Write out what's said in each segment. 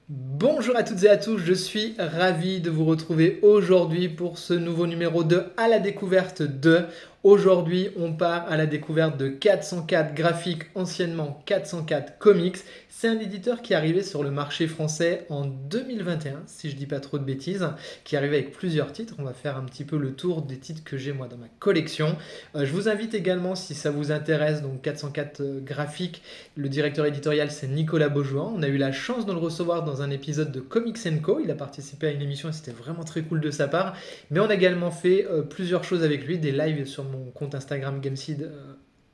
Bonjour à toutes et à tous, je suis ravi de vous retrouver aujourd'hui pour ce nouveau numéro de À la découverte de. Aujourd'hui, on part à la découverte de 404 Graphiques, anciennement 404 Comics. C'est un éditeur qui est arrivé sur le marché français en 2021, si je dis pas trop de bêtises, qui est arrivé avec plusieurs titres. On va faire un petit peu le tour des titres que j'ai moi dans ma collection. Je vous invite également, si ça vous intéresse, donc 404 Graphiques, le directeur éditorial, c'est Nicolas Beaujouan. On a eu la chance de le recevoir dans un épisode de Comics Co. Il a participé à une émission et c'était vraiment très cool de sa part. Mais on a également fait plusieurs choses avec lui, des lives sur mon compte Instagram Gameseed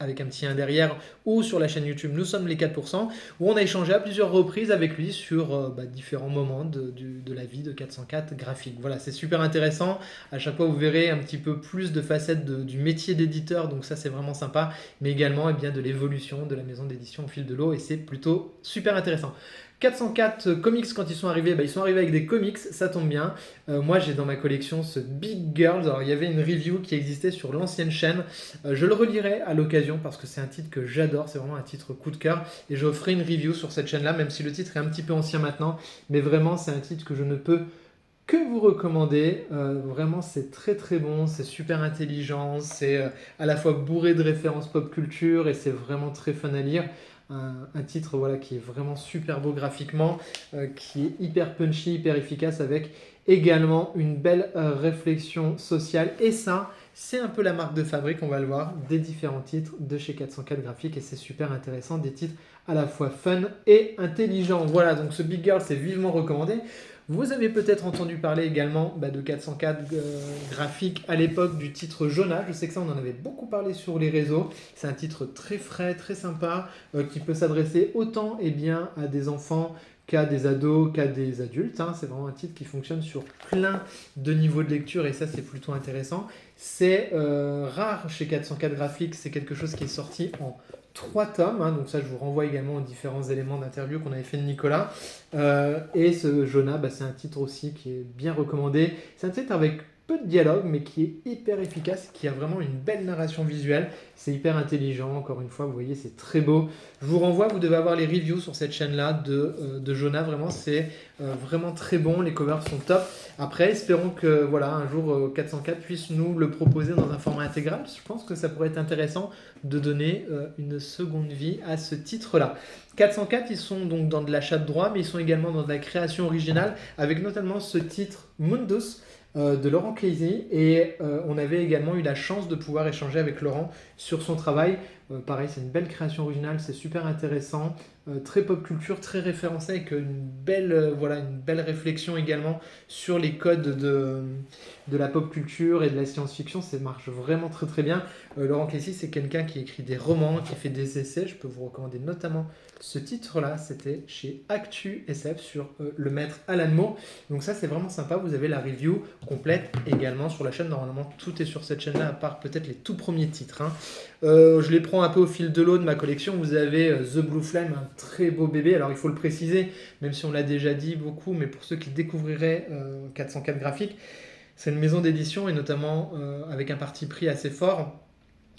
avec un petit 1 derrière, ou sur la chaîne YouTube Nous sommes les 4%, où on a échangé à plusieurs reprises avec lui sur différents moments de la vie de 404 graphique. Voilà, c'est super intéressant. À chaque fois, vous verrez un petit peu plus de facettes du métier d'éditeur, donc ça, c'est vraiment sympa, mais également eh bien, de l'évolution de la maison d'édition au fil de l'eau, et c'est plutôt super intéressant. 404 comics, quand ils sont arrivés, ils sont arrivés avec des comics, ça tombe bien. Moi, j'ai dans ma collection ce Big Girls. Alors, il y avait une review qui existait sur l'ancienne chaîne. Je le relirai à l'occasion parce que c'est un titre que j'adore. C'est vraiment un titre coup de cœur. Et je ferai une review sur cette chaîne-là, même si le titre est un petit peu ancien maintenant. Mais vraiment, c'est un titre que je ne peux que vous recommander. Vraiment, c'est très très bon. C'est super intelligent. C'est à la fois bourré de références pop culture et c'est vraiment très fun à lire. Un titre voilà, qui est vraiment super beau graphiquement, qui est hyper punchy, hyper efficace, avec également une belle réflexion sociale. Et ça, c'est un peu la marque de fabrique, on va le voir, des différents titres de chez 404 Graphiques. Et c'est super intéressant, des titres à la fois fun et intelligents. Voilà, donc ce Big Girl, c'est vivement recommandé. Vous avez peut-être entendu parler également de 404 graphiques à l'époque du titre Jonah. Je sais que ça, on en avait beaucoup parlé sur les réseaux. C'est un titre très frais, très sympa, qui peut s'adresser autant à des enfants qu'à des ados, qu'à des adultes. Hein. C'est vraiment un titre qui fonctionne sur plein de niveaux de lecture et ça, c'est plutôt intéressant. C'est rare chez 404 graphiques, c'est quelque chose qui est sorti en 3 tomes, hein, donc ça je vous renvoie également aux différents éléments d'interview qu'on avait fait de Nicolas. Et ce Jonah, c'est un titre aussi qui est bien recommandé. C'est un titre avec peu de dialogue, mais qui est hyper efficace, qui a vraiment une belle narration visuelle. C'est hyper intelligent, encore une fois, vous voyez, c'est très beau. Je vous renvoie, vous devez avoir les reviews sur cette chaîne-là de Jonah. Vraiment, c'est vraiment très bon. Les covers sont top. Après, espérons que voilà, un jour 404 puisse nous le proposer dans un format intégral. Je pense que ça pourrait être intéressant de donner une seconde vie à ce titre-là. 404, ils sont donc dans de l'achat de droit, mais ils sont également dans de la création originale, avec notamment ce titre Mundus de Laurent Clézy. Et on avait également eu la chance de pouvoir échanger avec Laurent sur son travail. Pareil, c'est une belle création originale, c'est super intéressant, très pop culture, très référencé, avec une belle réflexion également sur les codes de la pop culture et de la science-fiction. Ça marche vraiment très très bien. Laurent Clézy, c'est quelqu'un qui écrit des romans, qui fait des essais. Je peux vous recommander notamment ce titre-là, c'était chez Actu SF sur le maître Alan Moore. Donc ça, c'est vraiment sympa. Vous avez la review complète également sur la chaîne. Normalement, tout est sur cette chaîne-là, à part peut-être les tout premiers titres. Hein. Je les prends un peu au fil de l'eau de ma collection. Vous avez The Blue Flame, un très beau bébé. Alors, il faut le préciser, même si on l'a déjà dit beaucoup, mais pour ceux qui découvriraient 404 graphiques, c'est une maison d'édition et notamment avec un parti pris assez fort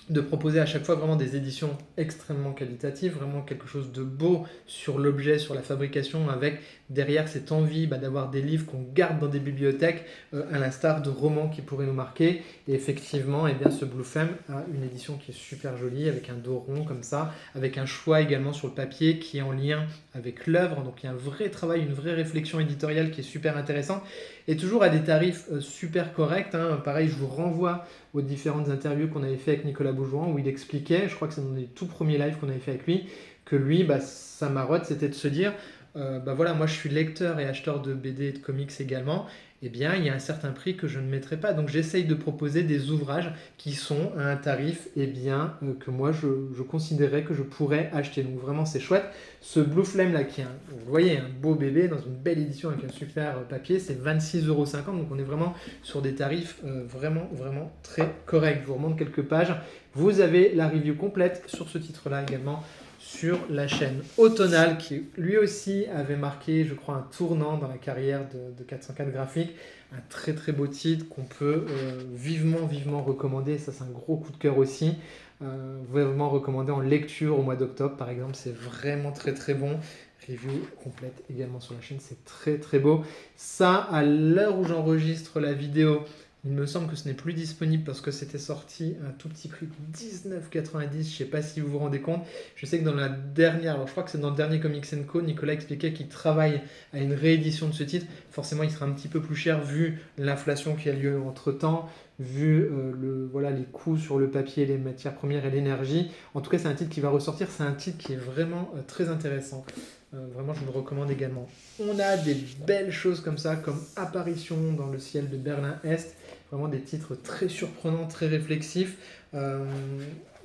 de proposer à chaque fois vraiment des éditions extrêmement qualitatives, vraiment quelque chose de beau sur l'objet, sur la fabrication, avec derrière cette envie d'avoir des livres qu'on garde dans des bibliothèques, à l'instar de romans qui pourraient nous marquer. Et effectivement, ce Blue Femme a une édition qui est super jolie, avec un dos rond comme ça, avec un choix également sur le papier qui est en lien avec l'œuvre. Donc il y a un vrai travail, une vraie réflexion éditoriale qui est super intéressante, et toujours à des tarifs super corrects. Hein. Pareil, je vous renvoie aux différentes interviews qu'on avait fait avec Nicolas Beaujouan, où il expliquait, je crois que c'est dans les tout premiers lives qu'on avait fait avec lui, que lui, sa marotte, c'était de se dire, voilà, moi je suis lecteur et acheteur de BD et de comics également, eh bien il y a un certain prix que je ne mettrai pas. Donc j'essaye de proposer des ouvrages qui sont à un tarif que moi je considérais que je pourrais acheter. Donc vraiment c'est chouette. Ce Blue Flame là, vous voyez, un beau bébé dans une belle édition avec un super papier, c'est 26,50 €. Donc on est vraiment sur des tarifs vraiment, vraiment très corrects. Je vous remonte quelques pages. Vous avez la review complète sur ce titre-là également sur la chaîne Automnal, qui lui aussi avait marqué, je crois, un tournant dans la carrière de 404 graphiques. Un très très beau titre qu'on peut vivement, vivement recommander. Ça, c'est un gros coup de cœur aussi. Vraiment recommandé en lecture au mois d'octobre, par exemple. C'est vraiment très très bon. review complète également sur la chaîne, c'est très très beau. Ça, à l'heure où j'enregistre la vidéo, il me semble que ce n'est plus disponible parce que c'était sorti à un tout petit prix de 19,90 €. Je ne sais pas si vous vous rendez compte. Je sais que dans la dernière, alors je crois que c'est dans le dernier Comics Co, Nicolas expliquait qu'il travaille à une réédition de ce titre. Forcément, il sera un petit peu plus cher vu l'inflation qui a lieu entre-temps, vu voilà, les coûts sur le papier, les matières premières et l'énergie. En tout cas, c'est un titre qui va ressortir. C'est un titre qui est vraiment très intéressant. Vraiment, je vous le recommande également. On a des belles choses comme ça, comme Apparition dans le ciel de Berlin-Est. Vraiment des titres très surprenants, très réflexifs.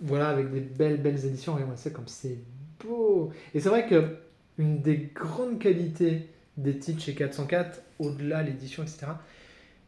Voilà, avec des belles éditions. Regardez ça comme c'est beau. Et c'est vrai que une des grandes qualités des titres chez 404, au-delà de l'édition, etc.,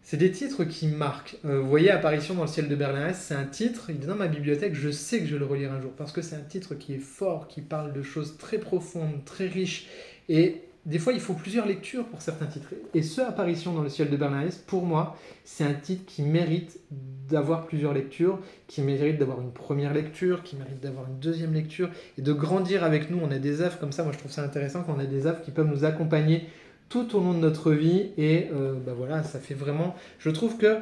c'est des titres qui marquent. Vous voyez, Apparition dans le ciel de Berlin-Est, c'est un titre, il est dans ma bibliothèque, je sais que je vais le relire un jour, parce que c'est un titre qui est fort, qui parle de choses très profondes, très riches, et des fois il faut plusieurs lectures pour certains titres. Et ce Apparition dans le ciel de Berlin-Est, pour moi, c'est un titre qui mérite d'avoir plusieurs lectures, qui mérite d'avoir une première lecture, qui mérite d'avoir une deuxième lecture, et de grandir avec nous. On a des œuvres comme ça, moi je trouve ça intéressant quand on a des œuvres qui peuvent nous accompagner tout au long de notre vie et voilà, ça fait vraiment... Je trouve que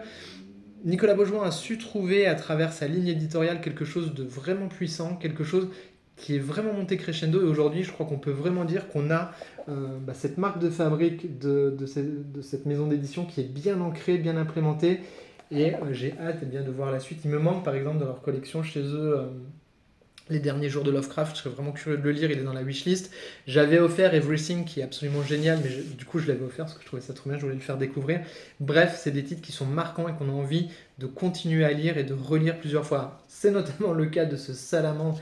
Nicolas Beaujoin a su trouver à travers sa ligne éditoriale quelque chose de vraiment puissant, quelque chose qui est vraiment monté crescendo et aujourd'hui je crois qu'on peut vraiment dire qu'on a cette marque de fabrique de cette maison d'édition qui est bien ancrée, bien implémentée et j'ai hâte bien de voir la suite. Il me manque par exemple dans leur collection chez eux... Les derniers jours de Lovecraft, je serais vraiment curieux de le lire, il est dans la wishlist. J'avais offert Everything qui est absolument génial, mais du coup je l'avais offert parce que je trouvais ça trop bien, je voulais le faire découvrir. Bref, c'est des titres qui sont marquants et qu'on a envie de continuer à lire et de relire plusieurs fois. C'est notamment le cas de ce Salamandre,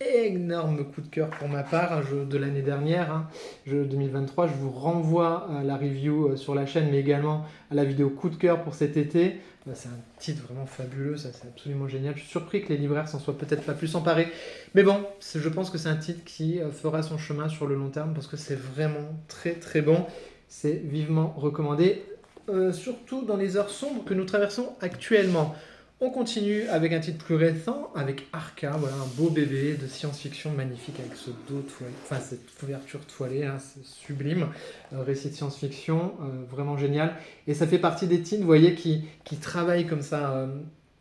énorme coup de cœur pour ma part, un jeu de l'année dernière, jeu 2023. Je vous renvoie à la review sur la chaîne, mais également à la vidéo coup de cœur pour cet été. C'est un titre vraiment fabuleux, ça c'est absolument génial. Je suis surpris que les libraires s'en soient peut-être pas plus emparés. Mais bon, je pense que c'est un titre qui fera son chemin sur le long terme parce que c'est vraiment très très bon. C'est vivement recommandé, surtout dans les heures sombres que nous traversons actuellement. On continue avec un titre plus récent, avec Arca, voilà un beau bébé de science-fiction magnifique avec ce dos toilé, enfin cette couverture toilée, c'est sublime, récit de science-fiction, vraiment génial. Et ça fait partie des titres, vous voyez, qui travaillent comme ça.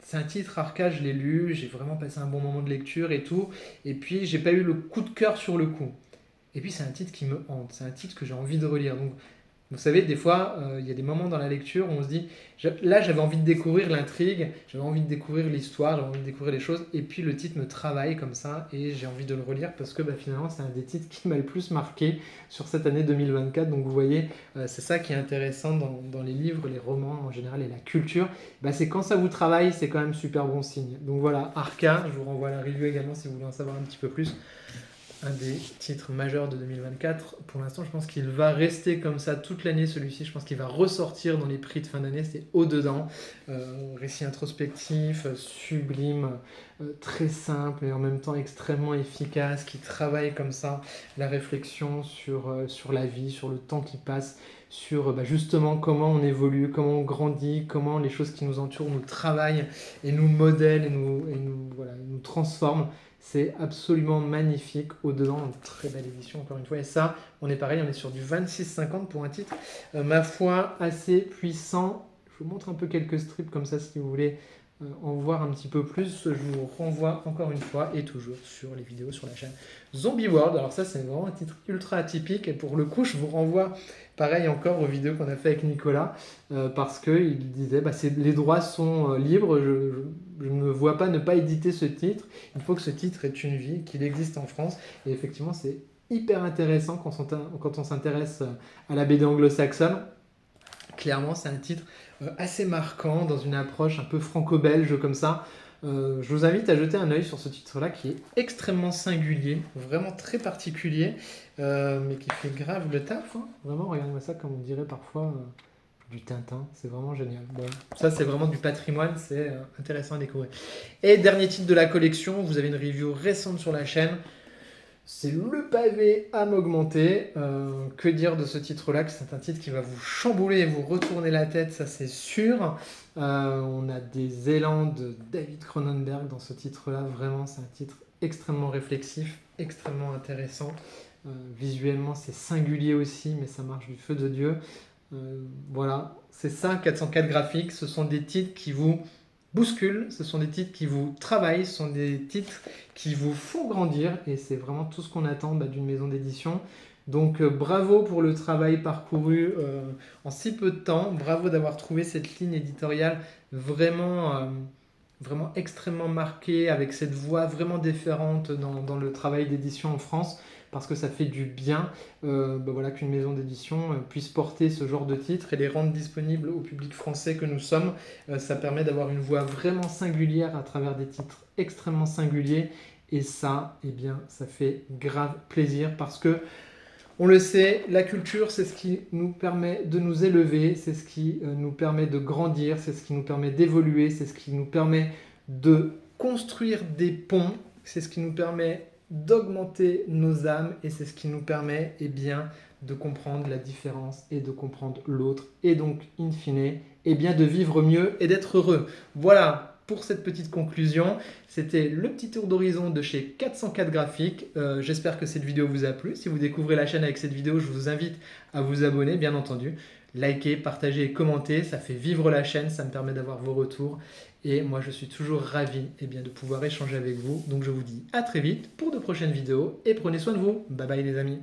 C'est un titre Arca, je l'ai lu, j'ai vraiment passé un bon moment de lecture et tout, et puis j'ai pas eu le coup de cœur sur le coup. Et puis c'est un titre qui me hante, c'est un titre que j'ai envie de relire. Donc vous savez, des fois, il y a des moments dans la lecture où on se dit, là j'avais envie de découvrir l'intrigue, j'avais envie de découvrir l'histoire, j'avais envie de découvrir les choses, et puis le titre me travaille comme ça, et j'ai envie de le relire parce que finalement c'est un des titres qui m'a le plus marqué sur cette année 2024. Donc vous voyez, c'est ça qui est intéressant dans les livres, les romans en général et la culture, c'est quand ça vous travaille, c'est quand même super bon signe. Donc voilà, Arca, je vous renvoie à la review également si vous voulez en savoir un petit peu plus. Un des titres majeurs de 2024. Pour l'instant, je pense qu'il va rester comme ça toute l'année, celui-ci. Je pense qu'il va ressortir dans les prix de fin d'année. C'est au-dedans. Récit introspectif, sublime, très simple et en même temps extrêmement efficace, qui travaille comme ça la réflexion sur la vie, sur le temps qui passe, sur justement comment on évolue, comment on grandit, comment les choses qui nous entourent nous travaillent et nous modèlent et nous transforment. C'est absolument magnifique, au-dedans, une très belle édition encore une fois. Et ça, on est pareil, on est sur du 26,50 pour un titre, ma foi, assez puissant. Je vous montre un peu quelques strips comme ça si vous voulez en voir un petit peu plus. Je vous renvoie encore une fois et toujours sur les vidéos sur la chaîne Zombie World. Alors ça, c'est vraiment un titre ultra atypique et pour le coup, je vous renvoie pareil encore aux vidéos qu'on a fait avec Nicolas parce qu'il disait les droits sont libres, je ne vois pas ne pas éditer ce titre, il faut que ce titre ait une vie, qu'il existe en France et effectivement c'est hyper intéressant quand on s'intéresse à la BD anglo-saxonne. Clairement c'est un titre assez marquant dans une approche un peu franco-belge comme ça. Je vous invite à jeter un œil sur ce titre-là qui est extrêmement singulier, vraiment très particulier, mais qui fait grave le taf. Vraiment, regardez-moi ça comme on dirait parfois du Tintin, c'est vraiment génial. Bon, ça c'est vraiment du patrimoine, c'est intéressant à découvrir. Et dernier titre de la collection, vous avez une review récente sur la chaîne. C'est Le Pavé à m'augmenter. Que dire de ce titre-là? Que c'est un titre qui va vous chambouler et vous retourner la tête, ça c'est sûr. On a des élans de David Cronenberg dans ce titre-là. Vraiment, c'est un titre extrêmement réflexif, extrêmement intéressant. Visuellement, c'est singulier aussi, mais ça marche du feu de Dieu. Voilà, c'est ça, 404 graphiques. Ce sont des titres qui vous bousculent, ce sont des titres qui vous travaillent, ce sont des titres qui vous font grandir, et c'est vraiment tout ce qu'on attend d'une maison d'édition. Donc bravo pour le travail parcouru en si peu de temps, bravo d'avoir trouvé cette ligne éditoriale vraiment, vraiment extrêmement marquée, avec cette voix vraiment différente dans le travail d'édition en France, parce que ça fait du bien voilà, qu'une maison d'édition puisse porter ce genre de titres et les rendre disponibles au public français que nous sommes. Ça permet d'avoir une voix vraiment singulière à travers des titres extrêmement singuliers, et ça, eh bien, ça fait grave plaisir, parce que on le sait, la culture, c'est ce qui nous permet de nous élever, c'est ce qui nous permet de grandir, c'est ce qui nous permet d'évoluer, c'est ce qui nous permet de construire des ponts, c'est ce qui nous permet d'augmenter nos âmes, et c'est ce qui nous permet bien, de comprendre la différence et de comprendre l'autre, et donc, in fine, bien, de vivre mieux et d'être heureux. Voilà pour cette petite conclusion. C'était le petit tour d'horizon de chez 404 graphiques. J'espère que cette vidéo vous a plu. Si vous découvrez la chaîne avec cette vidéo, je vous invite à vous abonner, bien entendu. Likez, partagez et commentez, ça fait vivre la chaîne, ça me permet d'avoir vos retours. Et moi, je suis toujours ravi de pouvoir échanger avec vous. Donc, je vous dis à très vite pour de prochaines vidéos et prenez soin de vous. Bye bye les amis.